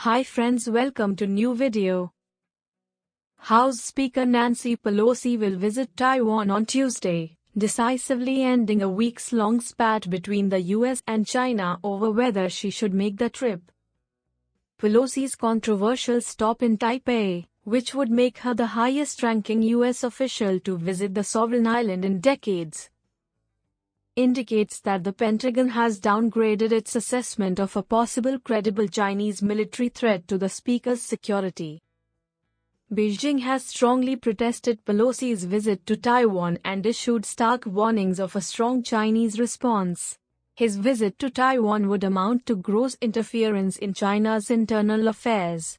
Hi friends, welcome to new video. House Speaker Nency Pelosi will visit Taiwan on Tuesday, decisively ending a weeks-long spat between the US and China over whether she should make the trip. Pelosi's controversial stop in Taipei, which would make her the highest-ranking US official to visit the sovereign island in decades, indicates that the Pentagon has downgraded its assessment of a possible credible Chinese military threat to the speaker's security. Beijing has strongly protested Pelosi's visit to Taiwan and issued stark warnings of a strong Chinese response. His visit to Taiwan would amount to gross interference in China's internal affairs.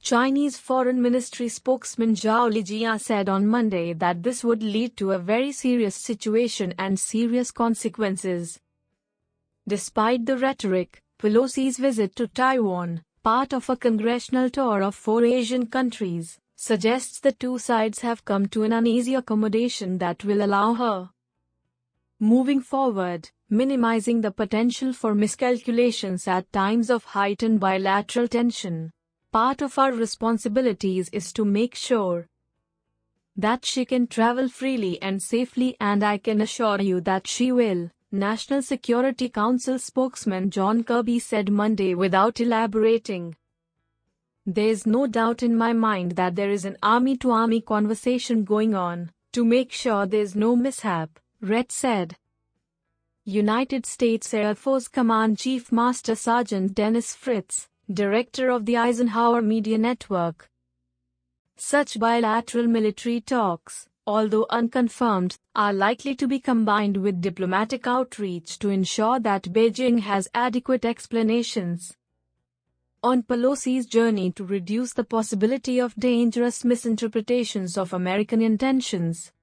Chinese Foreign Ministry spokesman Zhao Lijian said on Monday that this would lead to a very serious situation and serious consequences. Despite the rhetoric, Pelosi's visit to Taiwan, part of a congressional tour of 4 Asian countries, suggests the two sides have come to an uneasy accommodation that will allow her, moving forward, minimizing the potential for miscalculations at times of heightened bilateral tension. Part of our responsibilities is to make sure that she can travel freely and safely, and I can assure you that she will, National Security Council spokesman John Kirby said Monday without elaborating. There's no doubt in my mind that there is an army-to-army conversation going on, to make sure there's no mishap, Red said. United States Air Force Command Chief Master Sergeant Dennis Fritz, director of the Eisenhower Media Network. Such bilateral military talks, although unconfirmed, are likely to be combined with diplomatic outreach to ensure that Beijing has adequate explanations on Pelosi's journey to reduce the possibility of dangerous misinterpretations of American intentions.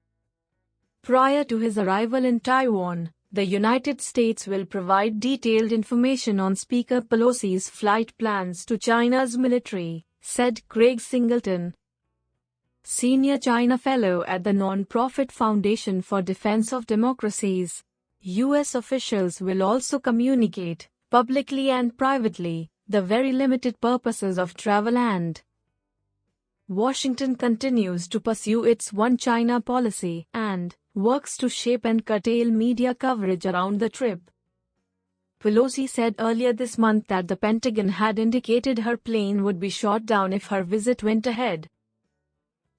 Prior to his arrival in Taiwan, the United States will provide detailed information on Speaker Pelosi's flight plans to China's military, said Craig Singleton, senior China fellow at the non-profit Foundation for Defense of Democracies. U.S. officials will also communicate, publicly and privately, the very limited purposes of travel, and Washington continues to pursue its One China policy and works to shape and curtail media coverage around the trip. Pelosi said earlier this month that the Pentagon had indicated her plane would be shot down if her visit went ahead.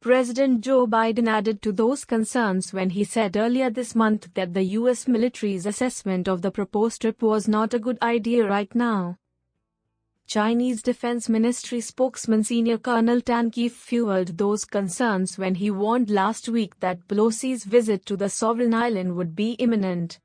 President Joe Biden added to those concerns when he said earlier this month that the U.S. military's assessment of the proposed trip was not a good idea right now. Chinese Defense Ministry spokesman Senior Colonel Tan Keef fueled those concerns when he warned last week that Pelosi's visit to the sovereign island would be imminent.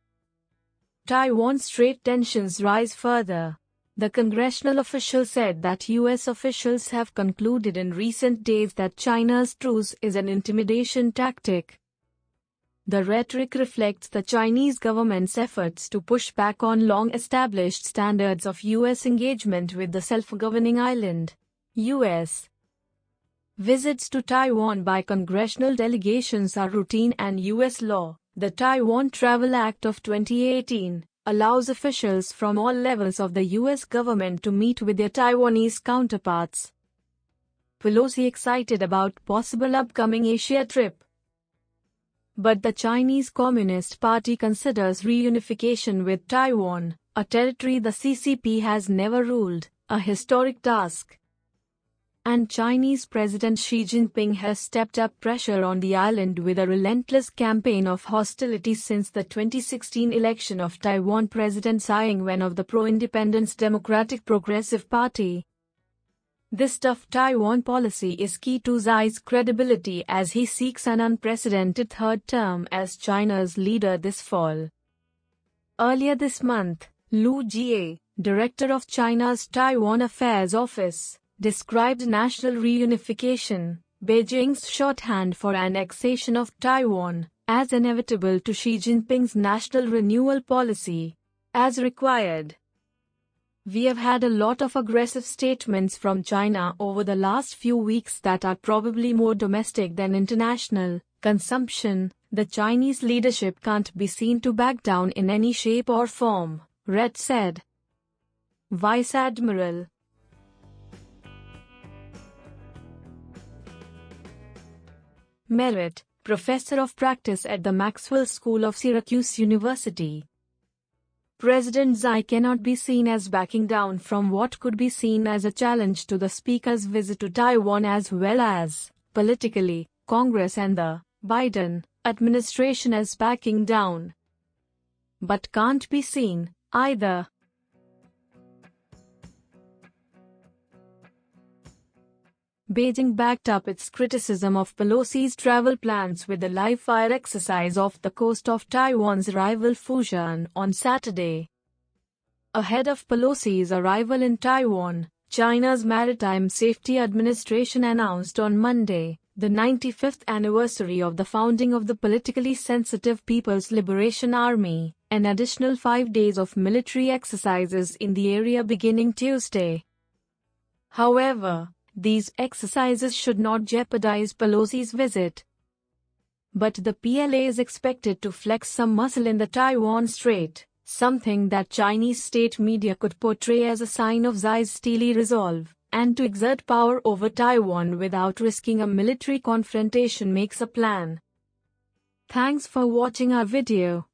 Taiwan Strait tensions rise further. The congressional official said that U.S. officials have concluded in recent days that China's truce is an intimidation tactic. The rhetoric reflects the Chinese government's efforts to push back on long-established standards of U.S. engagement with the self-governing island. U.S. visits to Taiwan by congressional delegations are routine, and U.S. law, the Taiwan Travel Act of 2018, allows officials from all levels of the U.S. government to meet with their Taiwanese counterparts. Pelosi excited about possible upcoming Asia trip. But the Chinese Communist Party considers reunification with Taiwan, a territory the CCP has never ruled, a historic task. And Chinese President Xi Jinping has stepped up pressure on the island with a relentless campaign of hostility since the 2016 election of Taiwan President Tsai Ing-wen of the pro-independence Democratic Progressive Party. This tough Taiwan policy is key to Tsai's credibility as he seeks an unprecedented third term as China's leader this fall. Earlier this month, Lu Jie, director of China's Taiwan Affairs Office, described national reunification, Beijing's shorthand for annexation of Taiwan, as inevitable to Xi Jinping's national renewal policy, as required. We have had a lot of aggressive statements from China over the last few weeks that are probably more domestic than international consumption. The Chinese leadership can't be seen to back down in any shape or form, Red said. Vice Admiral Merritt, professor of practice at the Maxwell School of Syracuse University. President Xi cannot be seen as backing down from what could be seen as a challenge to the speaker's visit to Taiwan, as well as, politically, Congress and the Biden administration as backing down. But can't be seen, either. Beijing backed up its criticism of Pelosi's travel plans with a live-fire exercise off the coast of Taiwan's rival Fujian on Saturday. Ahead of Pelosi's arrival in Taiwan, China's Maritime Safety Administration announced on Monday, the 95th anniversary of the founding of the politically sensitive People's Liberation Army, an additional 5 days of military exercises in the area beginning Tuesday. However, these exercises should not jeopardize Pelosi's visit. But the PLA is expected to flex some muscle in the Taiwan Strait, something that Chinese state media could portray as a sign of Xi's steely resolve, and to exert power over Taiwan without risking a military confrontation makes a plan. Thanks for watching our video.